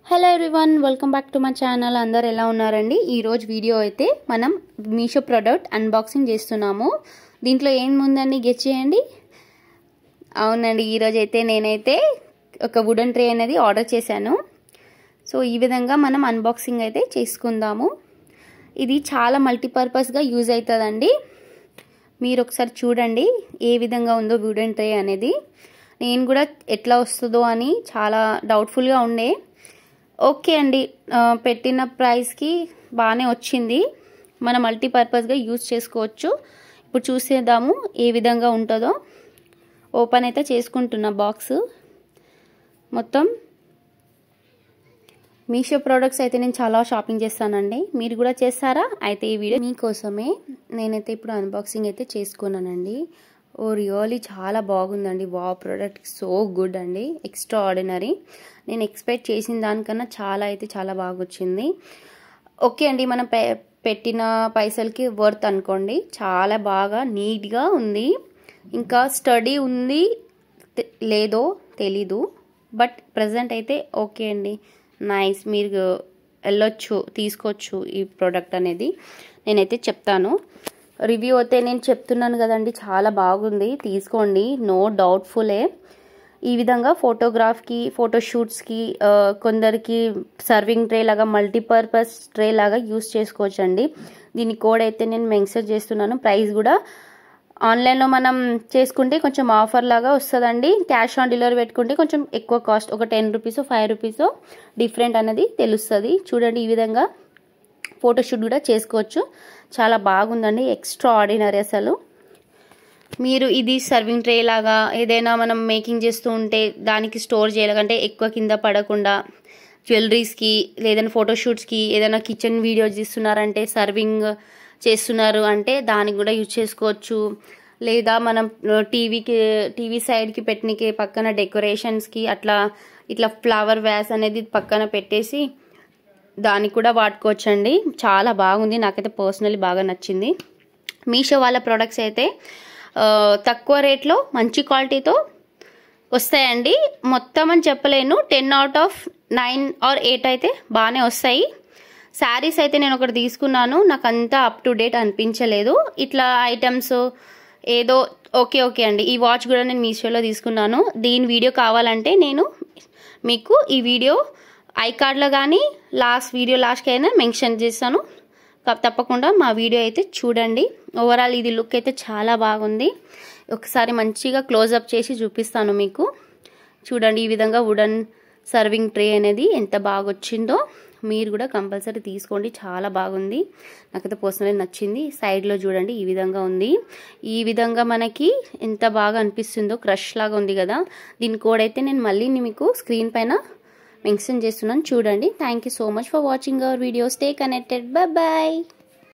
Hello everyone, welcome back to my channel. అందరు ఎలా ఉన్నారండి? ఈరోజు వీడియో అయితే మనం మీషో ప్రోడక్ట్ అన్బాక్సింగ్ చేస్తున్నాము. దీంట్లో ఏముందండి గెస్ చేయండి. అవునండి, ఈరోజు అయితే నేనైతే ఒక వుడెన్ ట్రే అనేది ఆర్డర్ చేశాను. సో ఈ విధంగా మనం అన్బాక్సింగ్ అయితే చేసుకుందాము. ఇది చాలా మల్టీపర్పస్గా యూజ్ అవుతుందండి. మీరు ఒకసారి చూడండి ఏ విధంగా ఉందో వుడెన్ ట్రే అనేది. నేను కూడా ఎట్లా వస్తుందో అని చాలా డౌట్ఫుల్గా ఉండే. ఓకే అండి, పెట్టిన ప్రైస్కి బాగానే వచ్చింది. మనం మల్టీపర్పస్గా యూజ్ చేసుకోవచ్చు. ఇప్పుడు చూసేద్దాము ఏ విధంగా ఉంటుందో. ఓపెన్ అయితే చేసుకుంటున్నా బాక్స్ మొత్తం. మీషో ప్రోడక్ట్స్ అయితే నేను చాలా షాపింగ్ చేస్తానండి. మీరు కూడా చేస్తారా? అయితే ఈ వీడియో మీకోసమే నేనైతే ఇప్పుడు అన్బాక్సింగ్ అయితే చేసుకున్నానండి. ఓ రియల్లీ చాలా బాగుందండి. వా ప్రోడక్ట్ సో గుడ్ అండి, ఎక్స్ట్రా ఆర్డినరీ. నేను ఎక్స్పెక్ట్ చేసిన దానికన్నా చాలా బాగా వచ్చింది. ఓకే అండి, మనం పెట్టిన పైసలకి వర్త్ అనుకోండి. చాలా బాగా నీట్గా ఉంది. ఇంకా స్టడీ ఉంది లేదో తెలీదు, బట్ ప్రజెంట్ అయితే ఓకే అండి, నైస్. మీరు వెళ్ళొచ్చు, తీసుకోవచ్చు ఈ ప్రోడక్ట్ అనేది నేనైతే చెప్తాను. రివ్యూ అయితే నేను చెప్తున్నాను కదండి, చాలా బాగుంది, తీసుకోండి, నో డౌట్ఫుల్లే. ఈ విధంగా ఫోటోగ్రాఫ్కి, ఫోటోషూట్స్కి, కొందరికి సర్వింగ్ ట్రే లాగా, మల్టీపర్పస్ ట్రే లాగా యూస్ చేసుకోవచ్చు అండి. దీని కోడ్ అయితే నేను మెన్షన్ చేస్తున్నాను. ప్రైస్ కూడా ఆన్లైన్లో మనం చేసుకుంటే కొంచెం ఆఫర్ లాగా వస్తుందండి. క్యాష్ ఆన్ డెలివరీ పెట్టుకుంటే కొంచెం ఎక్కువ కాస్ట్, ఒక 10 రూపీస్ 5 రూపీస్ డిఫరెంట్ అనేది తెలుస్తుంది. చూడండి, ఈ విధంగా ఫోటోషూట్ కూడా చేసుకోవచ్చు. చాలా బాగుందండి, ఎక్స్ట్రా ఆర్డినరీ అసలు. మీరు ఇది సర్వింగ్ ట్రే లాగా ఏదైనా మనం మేకింగ్ చేస్తూ ఉంటే దానికి స్టోర్ చేయాలంటే ఎక్కువ కింద పడకుండా, జ్యువెలరీస్కి లేదంటే ఫోటోషూట్స్కి, ఏదైనా కిచెన్ వీడియోస్ తీస్తున్నారంటే, సర్వింగ్ చేస్తున్నారు అంటే దానికి కూడా యూజ్ చేసుకోవచ్చు. లేదా మనం టీవీ సైడ్కి పెట్టినకి పక్కన డెకరేషన్స్కి అట్లా ఇట్లా ఫ్లవర్ వ్యాస్ అనేది పక్కన పెట్టేసి దానికి కూడా వాడుకోవచ్చండి. చాలా బాగుంది, నాకైతే పర్సనలీ బాగా నచ్చింది. మీషో వాళ్ళ ప్రోడక్ట్స్ అయితే తక్కువ రేట్లో మంచి క్వాలిటీతో వస్తాయండి. మొత్తం అని చెప్పలేను, 10 out of 9 or 8 అయితే బాగానే వస్తాయి. శారీస్ అయితే నేను ఒకటి తీసుకున్నాను, నాకు అంతా అప్ టు డేట్ అనిపించలేదు. ఇట్లా ఐటమ్స్ ఏదో ఓకే అండి. ఈ వాచ్ కూడా నేను మీషోలో తీసుకున్నాను. దీని వీడియో కావాలంటే నేను మీకు ఈ వీడియో ఐకార్డ్లో కానీ వీడియో లాస్ట్కి అయినా మెన్షన్ చేస్తాను. తప్పకుండా మా వీడియో అయితే చూడండి. ఓవరాల్ ఇది లుక్ అయితే చాలా బాగుంది. ఒకసారి మంచిగా క్లోజప్ చేసి చూపిస్తాను మీకు. చూడండి, ఈ విధంగా వుడెన్ సర్వింగ్ ట్రే అనేది ఎంత బాగా వచ్చిందో. మీరు కూడా కంపల్సరీ తీసుకోండి, చాలా బాగుంది, నాకైతే పర్సనలీ నచ్చింది. సైడ్లో చూడండి ఈ విధంగా ఉంది. ఈ విధంగా మనకి ఎంత బాగా అనిపిస్తుందో, క్రష్ లాగా ఉంది కదా. దీని కోడ్ అయితే నేను మళ్ళీ మీకు స్క్రీన్ పైన మెన్షన్ చేస్తున్నాను, చూడండి. Thank you so much for watching our video. Stay connected. Bye.